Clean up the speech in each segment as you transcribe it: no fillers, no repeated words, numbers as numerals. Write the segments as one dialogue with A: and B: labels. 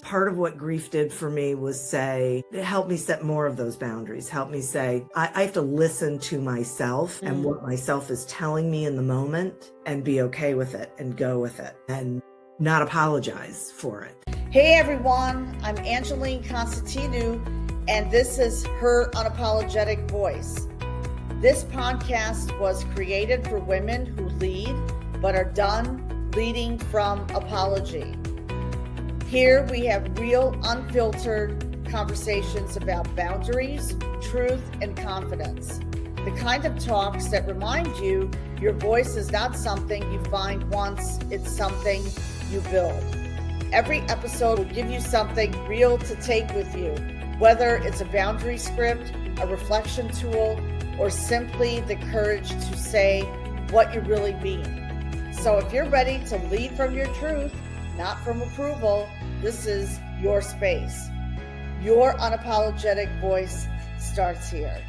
A: Part of what grief did for me was it helped me set more of those boundaries, help me say, I have to listen to myself and what myself is telling me in the moment and be okay with it and go with it and not apologize for it.
B: Hey everyone, I'm Angeline Constantinou, and this is Her Unapologetic Voice. This podcast was created for women who lead but are done leading from apology. Here we have real, unfiltered conversations about boundaries, truth, and confidence. The kind of talks that remind you your voice is not something you find once, it's something you build. Every episode will give you something real to take with you, whether it's a boundary script, a reflection tool, or simply the courage to say what you really mean. So if you're ready to lead from your truth, not from approval, this is your space. Your unapologetic voice starts here.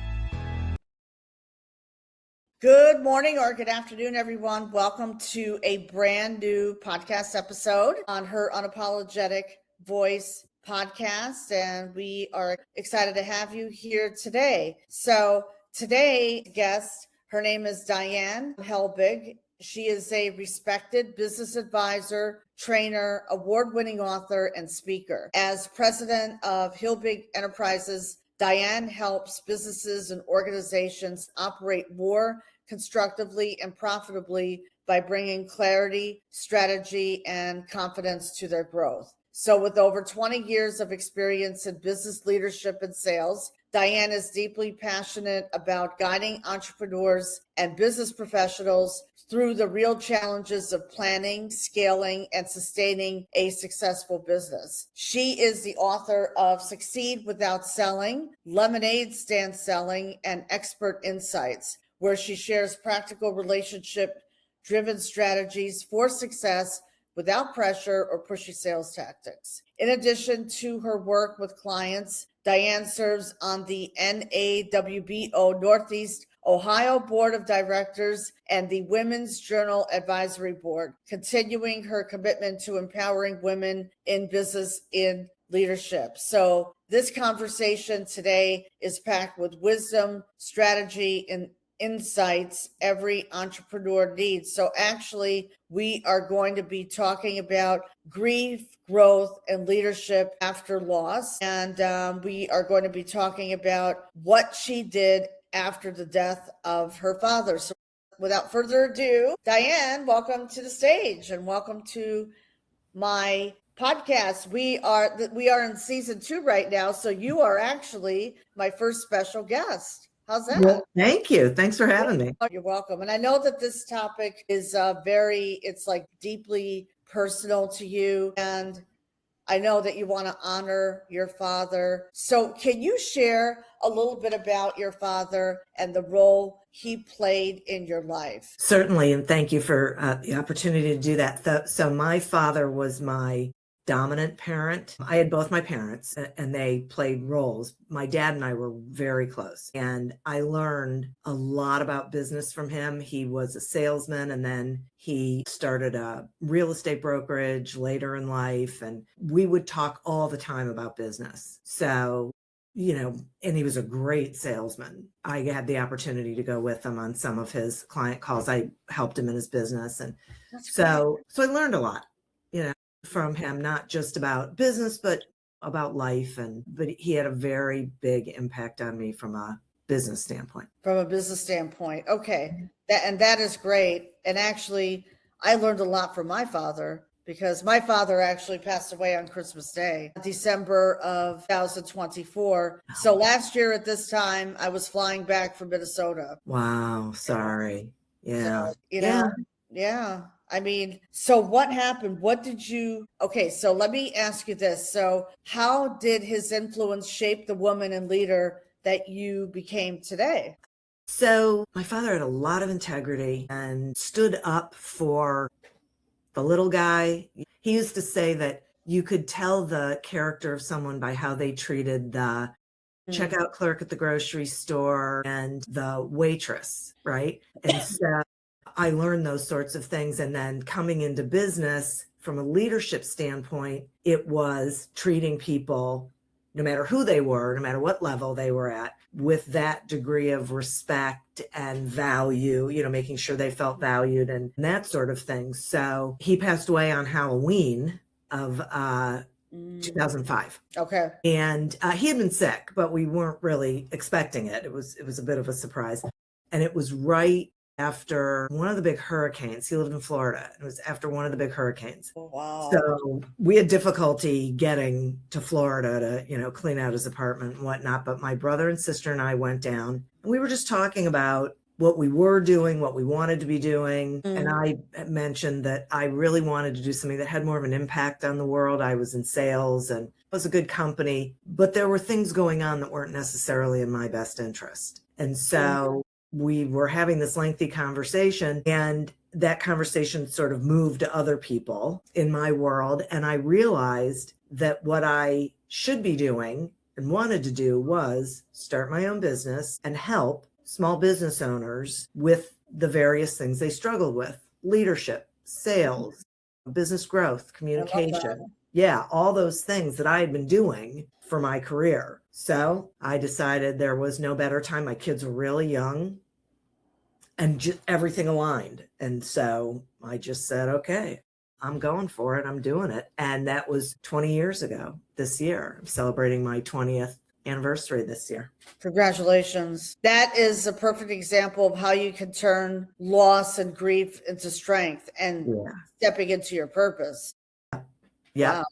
B: Good morning or good afternoon, everyone. Welcome to a brand new podcast episode on Her Unapologetic Voice podcast. And we are excited to have you here today. So today's guest, her name is Diane Helbig. She is a respected business advisor, trainer, award-winning author, and speaker. As president of Helbig Enterprises, Diane helps businesses and organizations operate more constructively and profitably by bringing clarity, strategy, and confidence to their growth. So with over 20 years of experience in business leadership and sales, Diane is deeply passionate about guiding entrepreneurs and business professionals through the real challenges of planning, scaling, and sustaining a successful business. She is the author of Succeed Without Selling, Lemonade Stand Selling, and Expert Insights, where she shares practical relationship-driven strategies for success without pressure or pushy sales tactics. In addition to her work with clients, Diane serves on the NAWBO Northeast Ohio Board of Directors and the Women's Journal Advisory Board, continuing her commitment to empowering women in business in leadership. So this conversation today is packed with wisdom, strategy, and insights every entrepreneur needs. So actually, we are going to be talking about grief, growth, and leadership after loss. And we are going to be talking about what she did after the death of her father. So without further ado, Diane, welcome to the stage and welcome to my podcast. We are in season 2 right now. So you are actually my first special guest. How's that?
A: Well, thank you. Thanks for having me.
B: You're welcome. And I know that this topic is it's like deeply personal to you. And I know that you want to honor your father. So can you share a little bit about your father and the role he played in your life?
A: Certainly. And thank you for the opportunity to do that. So my father was my dominant parent. I had both my parents and they played roles. My dad and I were very close and I learned a lot about business from him. He was a salesman and then he started a real estate brokerage later in life. And we would talk all the time about business. So, and he was a great salesman. I had the opportunity to go with him on some of his client calls. I helped him in his business. And so I learned a lot, from him, not just about business, but about life. But he had a very big impact on me from a business standpoint.
B: From a business standpoint. Okay. That is great. And actually, I learned a lot from my father because my father actually passed away on Christmas Day, December of 2024. So last year at this time, I was flying back from Minnesota.
A: Wow. Sorry. Yeah.
B: So, yeah. I mean, so what happened? Okay, so let me ask you this. So how did his influence shape the woman and leader that you became today?
A: So my father had a lot of integrity and stood up for the little guy. He used to say that you could tell the character of someone by how they treated the checkout clerk at the grocery store and the waitress, right? And so I learned those sorts of things. And then coming into business from a leadership standpoint, it was treating people, no matter who they were, no matter what level they were at, with that degree of respect and value, making sure they felt valued and that sort of thing. So he passed away on Halloween of 2005.
B: Okay.
A: And he had been sick, but we weren't really expecting it. It was a bit of a surprise. And it was right after one of the big hurricanes. He lived in Florida. It was after one of the big hurricanes.
B: Oh, wow.
A: So we had difficulty getting to Florida to, clean out his apartment and whatnot. But my brother and sister and I went down, and we were just talking about what we were doing, what we wanted to be doing. And I mentioned that I really wanted to do something that had more of an impact on the world. I was in sales and it was a good company, but there were things going on that weren't necessarily in my best interest. And so we were having this lengthy conversation, and that conversation sort of moved to other people in my world. And I realized that what I should be doing and wanted to do was start my own business and help small business owners with the various things they struggled with: leadership, sales, business growth, communication. Yeah, all those things that I had been doing for my career. So I decided there was no better time. My kids were really young and just everything aligned. And so I just said, okay, I'm going for it. I'm doing it. And that was 20 years ago this year. I'm celebrating my 20th anniversary this year.
B: Congratulations. That is a perfect example of how you can turn loss and grief into strength and stepping into your purpose.
A: Yeah.
B: Wow.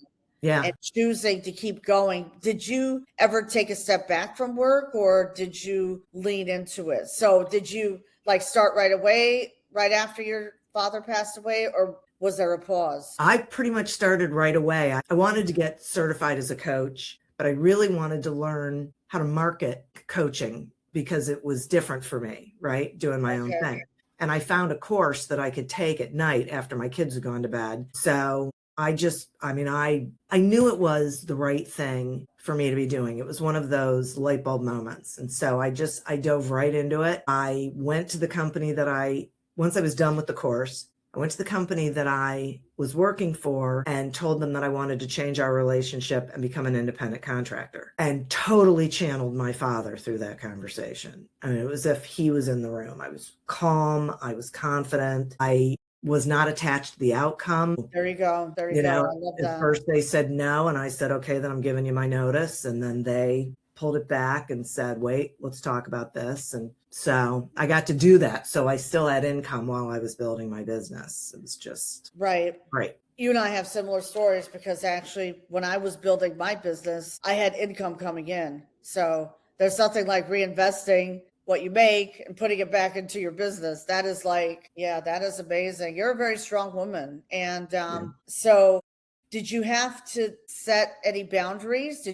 A: Yeah.
B: And choosing to keep going. Did you ever take a step back from work, or did you lean into it? So did you start right away, right after your father passed away, or was there a pause?
A: I pretty much started right away. I wanted to get certified as a coach, but I really wanted to learn how to market coaching because it was different for me, right? Doing my own thing. And I found a course that I could take at night after my kids had gone to bed. So I knew it was the right thing for me to be doing. It was one of those light bulb moments. And so I dove right into it. I went to the company once I was done with the course, I went to the company that I was working for and told them that I wanted to change our relationship and become an independent contractor, and totally channeled my father through that conversation. I mean, it was as if he was in the room. I was calm. I was confident. I was not attached to the outcome.
B: There you go. I love that.
A: At first they said no, and I said, okay, then I'm giving you my notice. And then they pulled it back and said, wait, let's talk about this. And so I got to do that. So I still had income while I was building my business. It was just
B: right. You and I have similar stories, because actually when I was building my business, I had income coming in. So there's nothing like reinvesting what you make and putting it back into your business. That is that is amazing. You're a very strong woman. And so did you have to set any boundaries?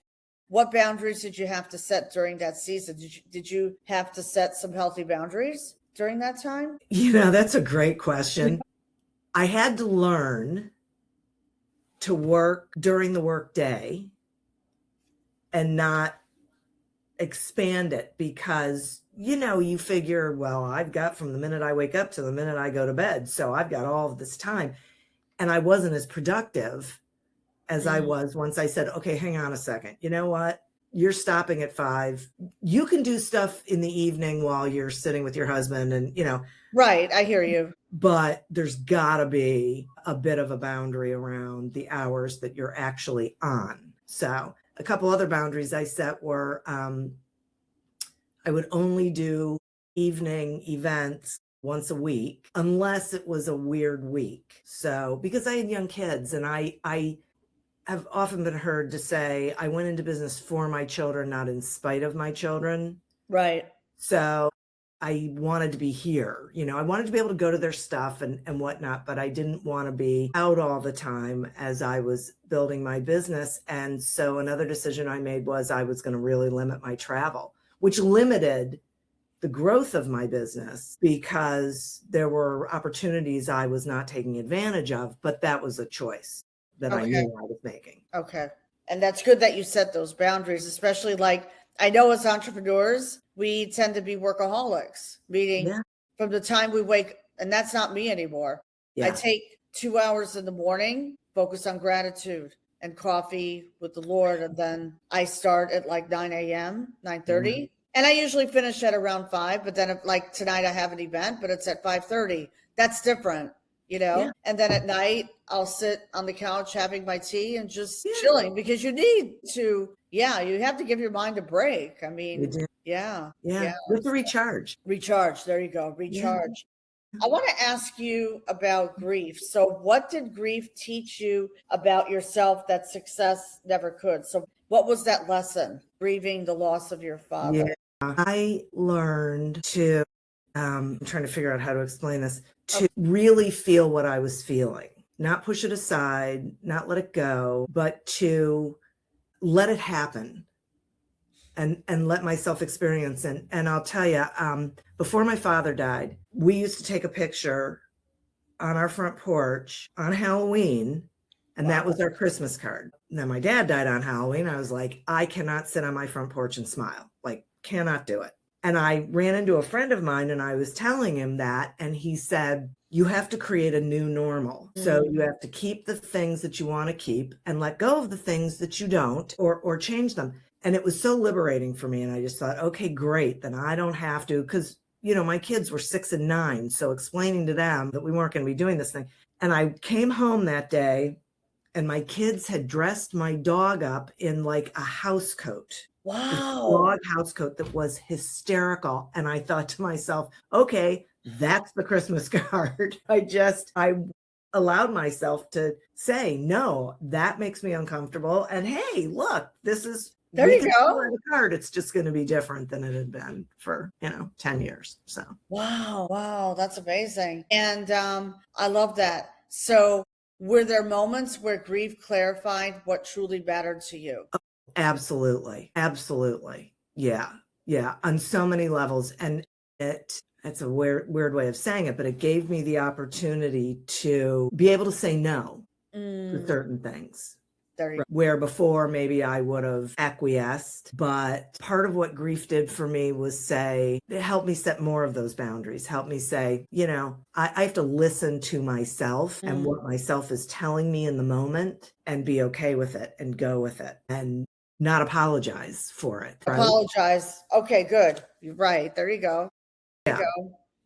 B: What boundaries did you have to set during that season? Did you have to set some healthy boundaries during that time?
A: That's a great question. I had to learn to work during the workday and not expand it, because you figure, well, I've got from the minute I wake up to the minute I go to bed, so I've got all of this time. And I wasn't as productive as I was once I said, okay, hang on a second. You know what? You're stopping at 5. You can do stuff in the evening while you're sitting with your husband and,
B: Right. I hear you.
A: But there's gotta be a bit of a boundary around the hours that you're actually on. So a couple other boundaries I set were, I would only do evening events once a week, unless it was a weird week. So, because I had young kids, and I have often been heard to say, I went into business for my children, not in spite of my children.
B: Right.
A: So I wanted to be here. I wanted to be able to go to their stuff and whatnot, but I didn't want to be out all the time as I was building my business. And so another decision I made was I was going to really limit my travel, which limited the growth of my business because there were opportunities I was not taking advantage of, but that was a choice that I knew I was making.
B: Okay. And that's good that you set those boundaries, especially I know as entrepreneurs, we tend to be workaholics, meaning from the time we wake, and that's not me anymore. Yeah. I take 2 hours in the morning focus on gratitude and coffee with the Lord. And then I start at like 9 a.m., 9:30. And I usually finish at around 5, but then if, like tonight I have an event, but it's at 5:30. That's different,
A: Yeah.
B: And then at night I'll sit on the couch having my tea and just
A: Yeah.
B: chilling, because you need to, you have to give your mind a break. I
A: You
B: mean,
A: do.
B: yeah.
A: Yeah. With the recharge.
B: Recharge. There you go. Recharge. I want to ask you about grief. So, what did grief teach you about yourself that success never could? So, what was that lesson, grieving the loss of your father?
A: Yeah. I learned to, I'm trying to figure out how to explain this, to really feel what I was feeling, not push it aside, not let it go, but to let it happen and let myself experience. And I'll tell you, before my father died, we used to take a picture on our front porch on Halloween, and that was our Christmas card. And then my dad died on Halloween. I was like, I cannot sit on my front porch and smile, like cannot do it. And I ran into a friend of mine and I was telling him that, and he said, you have to create a new normal. So you have to keep the things that you want to keep and let go of the things that you don't, or change them. And it was so liberating for me. And I just thought, okay, great. Then I don't have to, because, my kids were 6 and 9. So explaining to them that we weren't going to be doing this thing. And I came home that day and my kids had dressed my dog up in like a house coat.
B: Wow.
A: Dog house coat that was hysterical. And I thought to myself, okay, that's the Christmas card. I allowed myself to say, no, that makes me uncomfortable. And hey, look, this is,
B: there you go.
A: The card. It's just going to be different than it had been for, 10 years. So.
B: Wow. That's amazing. And I love that. So were there moments where grief clarified what truly mattered to you?
A: Absolutely. Yeah. On so many levels. And it's a weird way of saying it, but it gave me the opportunity to be able to say no to certain things. Where before maybe I would have acquiesced, but part of what grief did for me was it helped me set more of those boundaries, help me say, I have to listen to myself and what myself is telling me in the moment and be okay with it and go with it and not apologize for it. Right?
B: Apologize. Okay, good. You're right. There you go.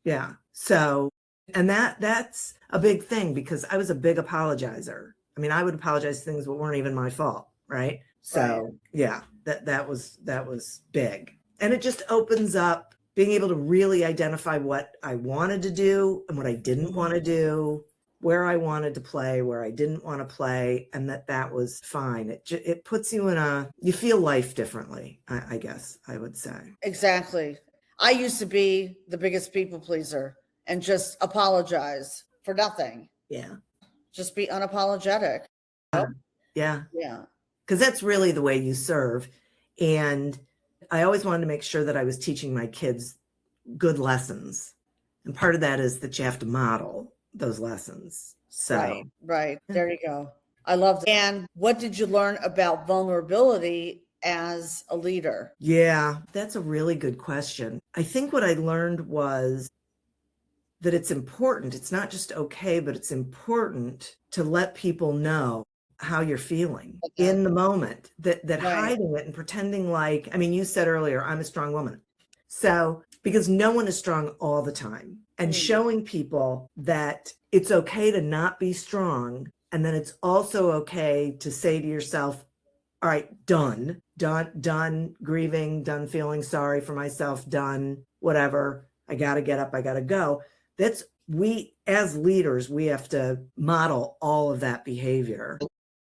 A: Yeah. So, and that's a big thing because I was a big apologizer. I mean, I would apologize for things that weren't even my fault, right? So yeah, that was big. And it just opens up being able to really identify what I wanted to do and what I didn't want to do, where I wanted to play, where I didn't want to play, and that was fine. It puts you you feel life differently, I guess I would say.
B: Exactly. I used to be the biggest people pleaser and just apologize for nothing.
A: Yeah.
B: Just be unapologetic.
A: Yeah. Because that's really the way you serve. And I always wanted to make sure that I was teaching my kids good lessons. And part of that is that you have to model those lessons. So
B: Right. There you go. I love that. And what did you learn about vulnerability as a leader?
A: Yeah, that's a really good question. I think what I learned was that it's important. It's not just okay, but it's important to let people know how you're feeling in the moment, that hiding it and pretending like, I mean, you said earlier, I'm a strong woman. So, because no one is strong all the time, and showing people that it's okay to not be strong. And then it's also okay to say to yourself, all right, done grieving, done feeling sorry for myself, done whatever. I got to get up. I got to go. We as leaders, we have to model all of that behavior.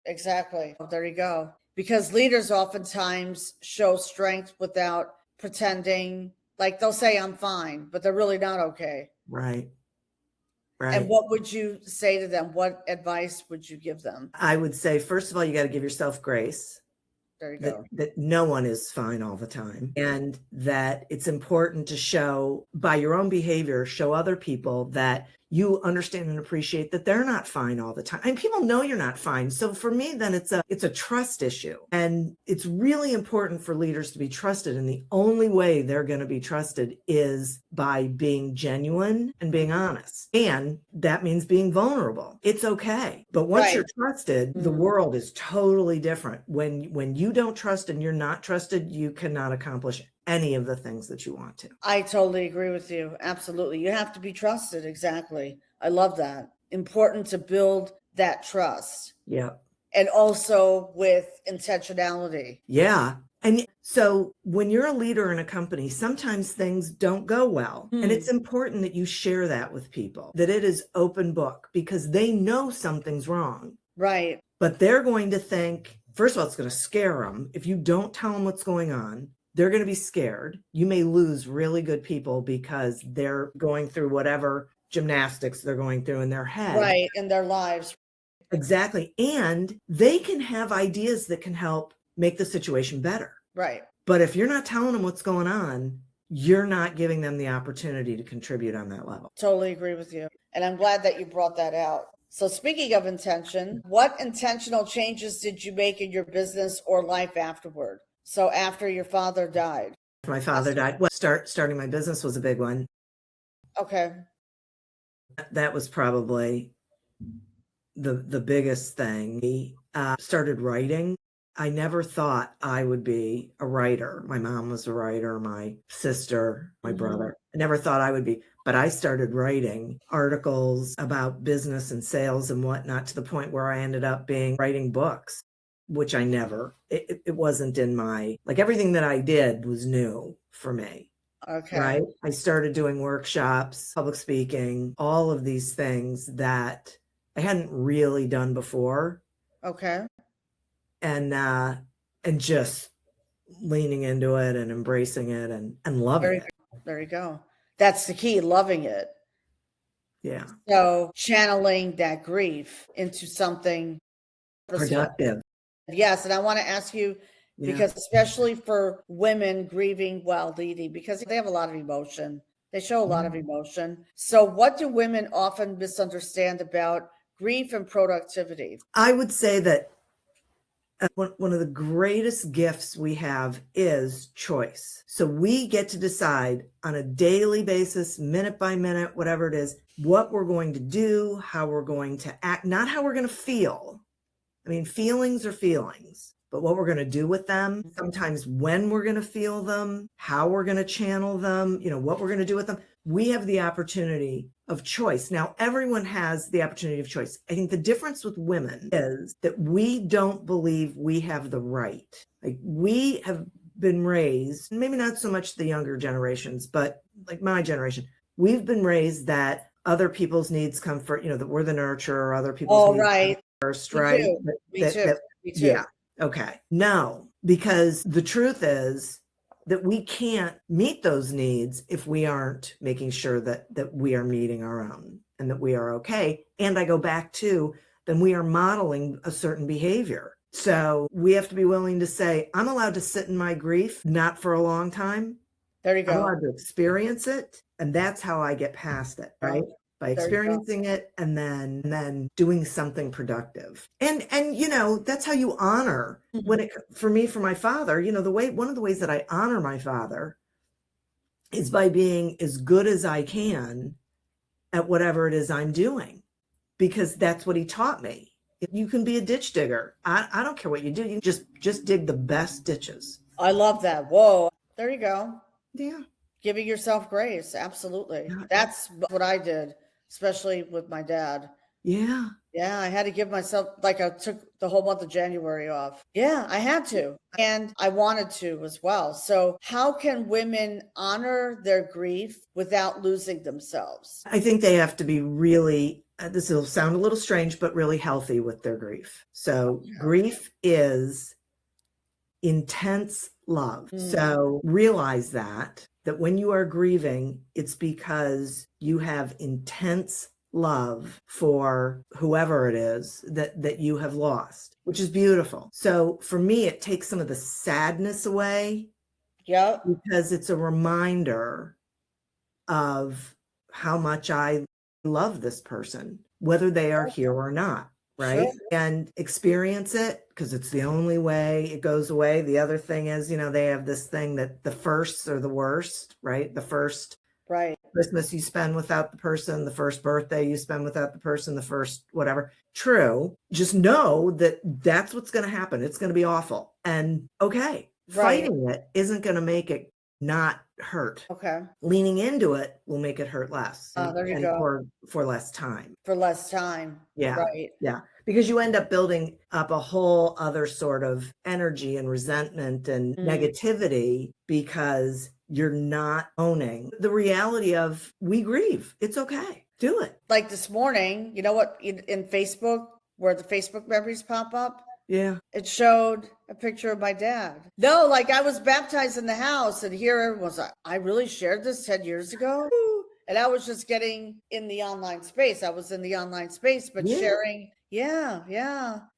B: Exactly. There you go. Because leaders oftentimes show strength without pretending. Like they'll say, I'm fine, but they're really not okay.
A: Right.
B: And what would you say to them? What advice would you give them?
A: I would say, first of all, you got to give yourself grace.
B: There you go.
A: That no one is fine all the time. And that it's important to show by your own behavior, show other people that you understand and appreciate that they're not fine all the time. And people know you're not fine. So for me, then it's a trust issue. And it's really important for leaders to be trusted. And the only way they're going to be trusted is by being genuine and being honest. And that means being vulnerable. It's okay. But once you're trusted, the world is totally different. When you don't trust and you're not trusted, you cannot accomplish any of the things that you want to.
B: I totally agree with you. Absolutely. You have to be trusted. Exactly. I love that. Important to build that trust.
A: Yeah.
B: And also with intentionality.
A: Yeah. And so when you're a leader in a company, sometimes things don't go well. And it's important that you share that with people, that it is open book, because they know something's wrong.
B: Right.
A: But they're going to think, first of all, it's going to scare them. If you don't tell them what's going on, they're going to be scared. You may lose really good people because they're going through whatever gymnastics they're going through in their head.
B: Right. In their lives.
A: Exactly. And they can have ideas that can help make the situation better.
B: Right.
A: But if you're not telling them what's going on, you're not giving them the opportunity to contribute on that level.
B: Totally agree with you. And I'm glad that you brought that out. So speaking of intention, what intentional changes did you make in your business or life afterward? So after your father died?
A: My father died. Well, starting my business was a big one.
B: Okay.
A: That was probably the biggest thing. He started writing. I never thought I would be a writer. My mom was a writer, my sister, my brother. I never thought I would be, but I started writing articles about business and sales and whatnot, to the point where I ended up writing books, which I never, it wasn't in my, like, everything that I did was new for me.
B: Okay.
A: Right. I started doing workshops, public speaking, all of these things that I hadn't really done before.
B: Okay.
A: And just leaning into it and embracing it and loving it.
B: There you go. That's the key, loving it.
A: Yeah.
B: So channeling that grief into something
A: Productive.
B: Yes. And I want to ask you, because especially for women grieving while leading, because they have a lot of emotion, they show a lot of emotion. So what do women often misunderstand about grief and productivity?
A: I would say that one of the greatest gifts we have is choice. So we get to decide on a daily basis, minute by minute, whatever it is, what we're going to do, how we're going to act, not how we're going to feel. I mean, feelings are feelings, but what we're going to do with them, sometimes when we're going to feel them, how we're going to channel them, what we're going to do with them. We have the opportunity of choice. Now, everyone has the opportunity of choice. I think the difference with women is that we don't believe we have the right. Like, we have been raised, maybe not so much the younger generations, but like my generation, we've been raised that other people's needs come first, that we're the nurturer, other people's needs come first, right?
B: Me too.
A: Yeah. Okay. No, because the truth is that we can't meet those needs if we aren't making sure that we are meeting our own and that we are okay. And I go back to, then we are modeling a certain behavior. So we have to be willing to say, I'm allowed to sit in my grief, not for a long time.
B: There you go.
A: I'm allowed to experience it. And that's how I get past it, right? By experiencing it and then doing something productive. And that's how you honor for my father, one of the ways that I honor my father is by being as good as I can at whatever it is I'm doing, because that's what he taught me. You can be a ditch digger. I don't care what you do. You just dig the best ditches.
B: I love that. Whoa. There you go.
A: Yeah.
B: Giving yourself grace. Absolutely.
A: Yeah.
B: That's what I did, especially with my dad.
A: Yeah.
B: Yeah, I had to give myself, like, I took the whole month of January off. Yeah, I had to. And I wanted to as well. So how can women honor their grief without losing themselves?
A: I think they have to be really, this will sound a little strange, but really healthy with their grief. So grief is intense love. So realize that when you are grieving, it's because you have intense love for whoever it is that you have lost, which is beautiful. So for me, it takes some of the sadness away.
B: Yeah.
A: Because it's a reminder of how much I love this person, whether they are here or not. Right.
B: Sure.
A: And experience it, because it's the only way it goes away. The other thing is, they have this thing that the firsts are the worst, right? The first
B: Right.
A: Christmas you spend without the person, the first birthday you spend without the person, the first whatever. True. Just know that that's what's going to happen. It's going to be awful. And okay,
B: Right.
A: fighting it isn't going to make it not hurt.
B: Okay.
A: Leaning into it will make it hurt less.
B: There you
A: and
B: go.
A: for less time.
B: For less time.
A: Yeah.
B: Right.
A: Yeah. Because you end up building up a whole other sort of energy and resentment and negativity because you're not owning the reality of we grieve. It's okay. Do it.
B: Like this morning, you know what, in Facebook, where the Facebook memories pop up,
A: Yeah.
B: it showed a picture of my dad. No, like I was baptized in the house, and here was I really shared this 10 years ago. And I was just getting in the online space. I was in the online space, but sharing, the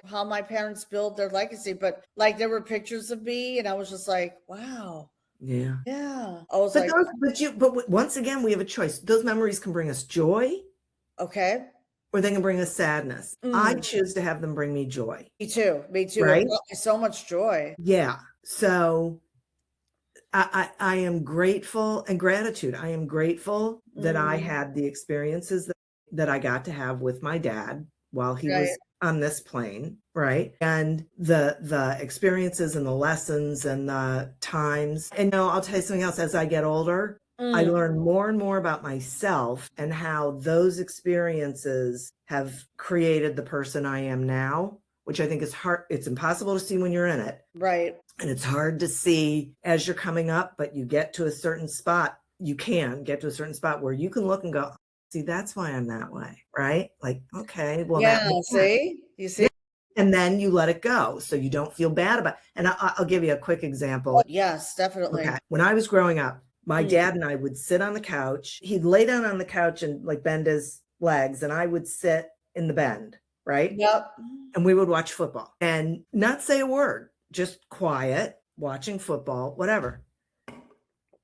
B: how my parents build their legacy. But like there were pictures of me, and I was just like, wow.
A: Yeah.
B: Yeah. I was
A: But
B: like,
A: but once again, we have a choice. Those memories can bring us joy,
B: okay.
A: or they can bring us sadness. I choose to have them bring me joy.
B: Me too. Me too.
A: Right?
B: It brought me so much joy.
A: Yeah. So I am grateful, and gratitude. I am grateful that I had the experiences that I got to have with my dad while he was on this plane, right? And the experiences and the lessons and the times. And I'll tell you something else. As I get older, I learn more and more about myself and how those experiences have created the person I am now, which I think is hard. It's impossible to see when you're in it.
B: Right.
A: And it's hard to see as you're coming up, but you get to a certain spot. You can get to a certain spot where you can look and go, see, that's why I'm that way, right? Like, okay, well,
B: You see?
A: And then you let it go so you don't feel bad about it. And I'll give you a quick example.
B: Oh, yes, definitely.
A: Okay. When I was growing up, my dad and I would sit on the couch. He'd lay down on the couch and like bend his legs, and I would sit in the bend, right?
B: Yep.
A: And we would watch football and not say a word, just quiet, watching football, whatever.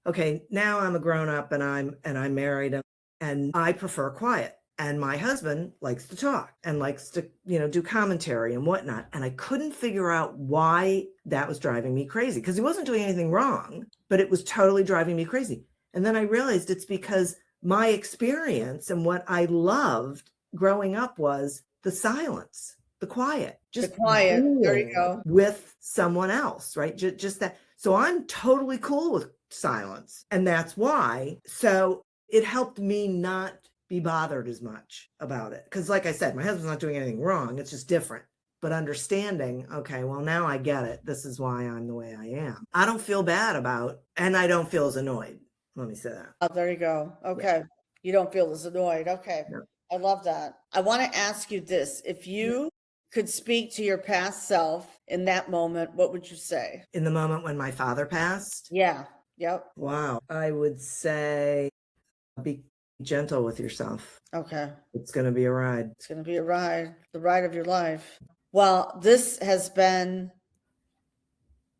A: Okay, now I'm a grown up and I'm married, and I prefer quiet. And my husband likes to talk and likes to, do commentary and whatnot. And I couldn't figure out why that was driving me crazy, because he wasn't doing anything wrong, but it was totally driving me crazy. And then I realized it's because my experience and what I loved growing up was the silence, the quiet, just
B: the quiet. There you go.
A: With someone else, right? Just that. So I'm totally cool with silence. And that's why. So it helped me not be bothered as much about it. Because like I said, my husband's not doing anything wrong. It's just different. But understanding, okay, well, now I get it. This is why I'm the way I am. I don't feel bad about, and I don't feel as annoyed. Let me say that.
B: Oh, there you go. Okay. Yeah. You don't feel as annoyed. Okay. Yeah. I love that. I want to ask you this. If you could speak to your past self in that moment, what would you say?
A: In the moment when my father passed?
B: Yeah. Yep.
A: Wow. I would say be gentle with yourself.
B: Okay.
A: It's going to be a ride.
B: It's going to be a ride, the ride of your life. Well, this has been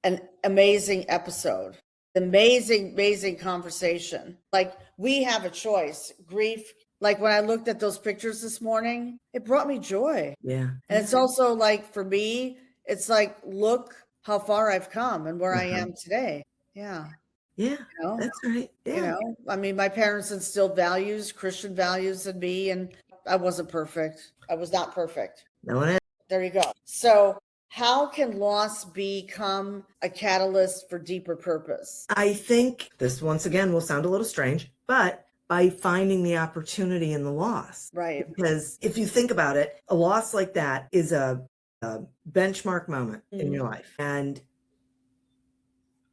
B: an amazing episode, amazing conversation. Like, we have a choice. Grief, like when I looked at those pictures this morning, it brought me joy.
A: Yeah.
B: And it's also like, for me, it's like, look how far I've come and where I am today. Yeah.
A: Yeah, that's right. Yeah.
B: I mean, my parents instilled values, Christian values in me, and I wasn't perfect. I was not perfect.
A: No one is.
B: There you go. So how can loss become a catalyst for deeper purpose?
A: I think this, once again, will sound a little strange, but by finding the opportunity in the loss.
B: Right.
A: Because if you think about it, a loss like that is a benchmark moment in your life. And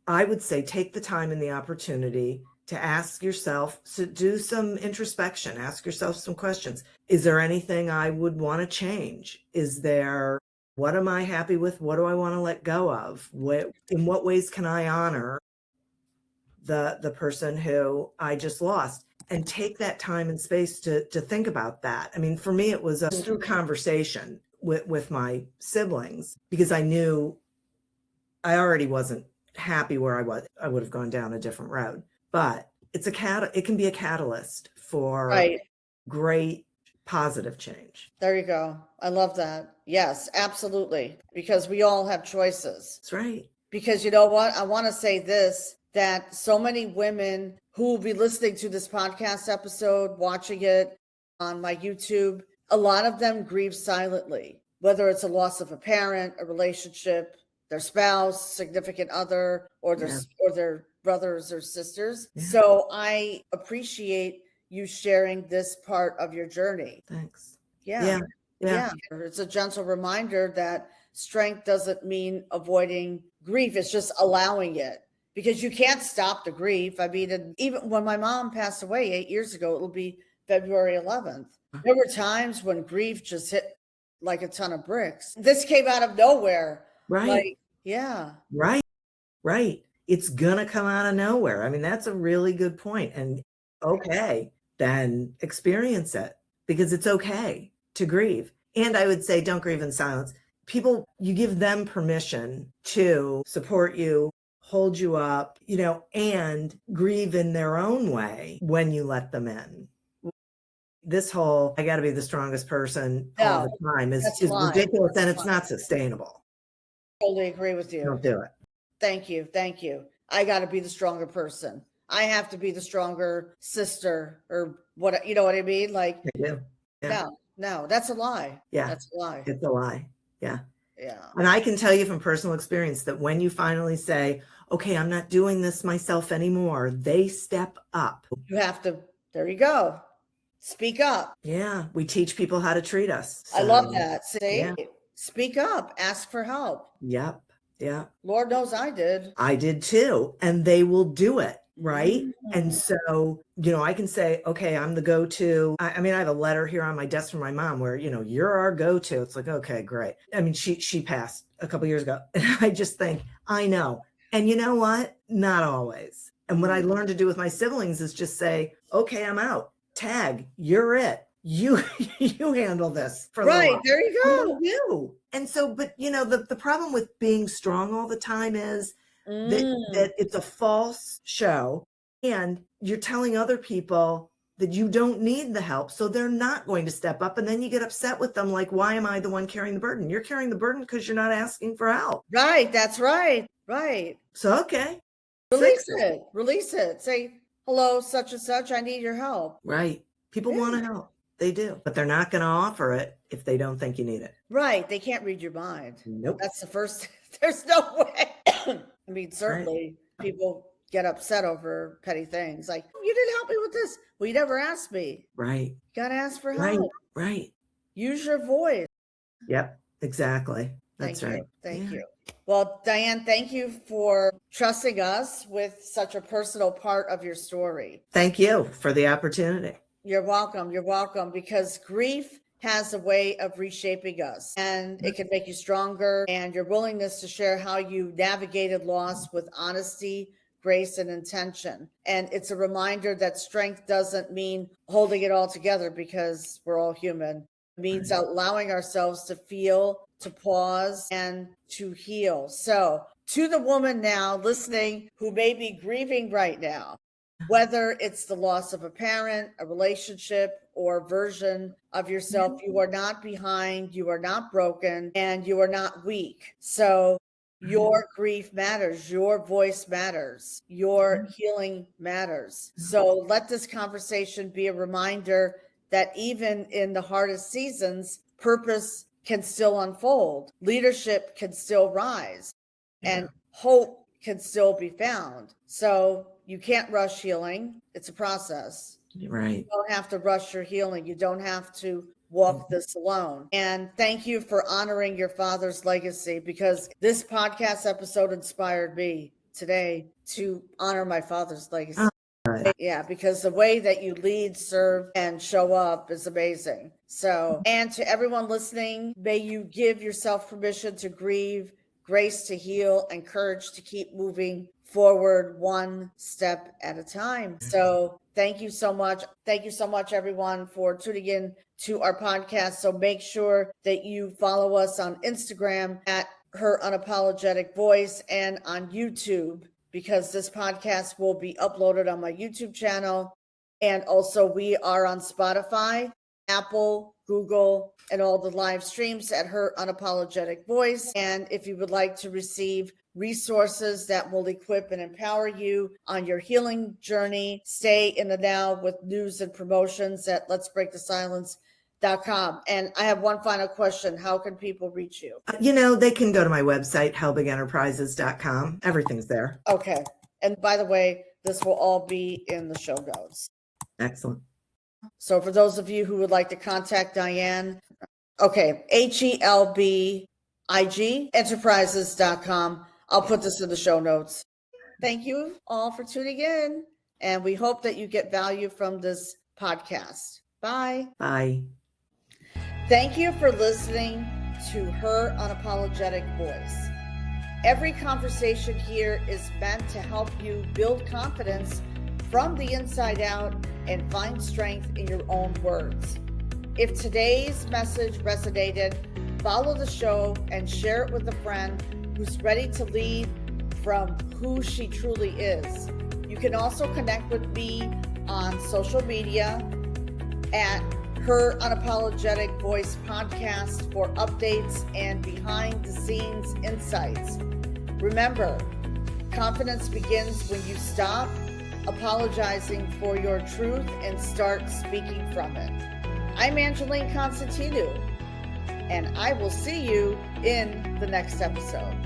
A: I would say take the time and the opportunity to ask yourself, to do some introspection, ask yourself some questions. Is there anything I would want to change? What am I happy with? What do I want to let go of? In what ways can I honor the person who I just lost? And take that time and space to think about that. I mean, for me, it was through conversation with my siblings, because I knew I already wasn't happy where I was. I would have gone down a different road, but it can be a catalyst for great positive change.
B: There you go. I love that. Yes, absolutely. Because we all have choices.
A: That's right.
B: Because you know what? I want to say this, that so many women who will be listening to this podcast episode, watching it on my YouTube, a lot of them grieve silently, whether it's a loss of a parent, a relationship, their spouse, significant other, or their brothers or sisters.
A: Yeah.
B: So I appreciate you sharing this part of your journey.
A: Thanks.
B: Yeah.
A: Yeah.
B: It's a gentle reminder that strength doesn't mean avoiding grief. It's just allowing it, because you can't stop the grief. I mean, even when my mom passed away 8 years ago, it'll be February 11th. There were times when grief just hit like a ton of bricks. This came out of nowhere.
A: Right.
B: Like, yeah.
A: Right. It's gonna come out of nowhere. I mean, that's a really good point. And okay, then experience it, because it's okay to grieve. And I would say don't grieve in silence. People, you give them permission to support you, hold you up, and grieve in their own way when you let them in. This whole, I got to be the strongest person all the time is ridiculous, and it's not sustainable.
B: Totally agree with you.
A: Don't do it. Thank
B: you. I got to be the stronger person. I have to be the stronger sister, or what, you know what I mean? Like,
A: I do. Yeah.
B: No, that's a lie.
A: Yeah.
B: That's a lie.
A: It's a lie. Yeah.
B: Yeah.
A: And I can tell you from personal experience that when you finally say, okay, I'm not doing this myself anymore, they step up.
B: You have to, there you go. Speak up.
A: Yeah. We teach people how to treat us.
B: I love that. See,
A: yeah.
B: Speak up, ask for help.
A: Yep. Yeah.
B: Lord knows I did.
A: I did too. And they will do it. Right. And so, I can say, okay, I'm the go-to. I mean, I have a letter here on my desk from my mom where, you're our go-to. It's like, okay, great. I mean, she passed a couple years ago. And I just think, I know. And you know what? Not always. And what I learned to do with my siblings is just say, okay, I'm out. Tag, you're it. You handle this for
B: right. There you go.
A: You. And so, but the problem with being strong all the time is that it's a false show, and you're telling other people that you don't need the help, so they're not going to step up, and then you get upset with them, like, why am I the one carrying the burden? You're carrying the burden because you're not asking for help.
B: Right. That's right.
A: So okay,
B: release it. Say, hello, such and such, I need your help.
A: Right. People want to help. They do, but they're not going to offer it if they don't think you need it.
B: Right. They can't read your mind.
A: Nope.
B: That's the first. There's no way. I mean, certainly people get upset over petty things. Like, you didn't help me with this. Well, you never asked me.
A: Right.
B: You got to ask for help.
A: Right.
B: Use your voice.
A: Yep. Exactly. That's right.
B: Thank you. Well, Diane, thank you for trusting us with such a personal part of your story.
A: Thank you for the opportunity.
B: You're welcome, because grief has a way of reshaping us, and it can make you stronger, and your willingness to share how you navigated loss with honesty, grace, and intention. And it's a reminder that strength doesn't mean holding it all together, because we're all human. It means allowing ourselves to feel, to pause, and to heal. So to the woman now listening who may be grieving right now, whether it's the loss of a parent, a relationship, or version of yourself, you are not behind, you are not broken, and you are not weak. So your grief matters, your voice matters, your healing matters. So let this conversation be a reminder that even in the hardest seasons, purpose can still unfold, leadership can still rise, and hope can still be found. So you can't rush healing. It's a process.
A: Right.
B: You don't have to rush your healing. You don't have to walk this alone. And thank you for honoring your father's legacy, because this podcast episode inspired me today to honor my father's legacy. Yeah, because the way that you lead, serve, and show up is amazing. So, and to everyone listening, may you give yourself permission to grieve, grace to heal, and courage to keep moving forward one step at a time. So thank you so much. Thank you so much, everyone, for tuning in to our podcast. So make sure that you follow us on Instagram at Her Unapologetic Voice and on YouTube, because this podcast will be uploaded on my YouTube channel And also we are on Spotify, Apple, Google, and all the live streams at Her Unapologetic Voice. And if you would like to receive resources that will equip and empower you on your healing journey, stay in the now with news and promotions at letsbreakthesilence.com. And I have one final question. How can people reach you?
A: They can go to my website, helbigenterprises.com. Everything's there.
B: Okay. And by the way, this will all be in the show notes.
A: Excellent.
B: So for those of you who would like to contact Diane, okay, Helbig Enterprises.com. I'll put this in the show notes. Thank you all for tuning in, and we hope that you get value from this podcast. Bye.
A: Bye.
B: Thank you for listening to Her Unapologetic Voice. Every conversation here is meant to help you build confidence from the inside out and find strength in your own words. If today's message resonated, follow the show and share it with a friend who's ready to lead from who she truly is. You can also connect with me on social media at Her Unapologetic Voice Podcast for updates and behind the scenes insights. Remember, confidence begins when you stop apologizing for your truth and start speaking from it. I'm Angeline Constantinou, and I will see you in the next episode.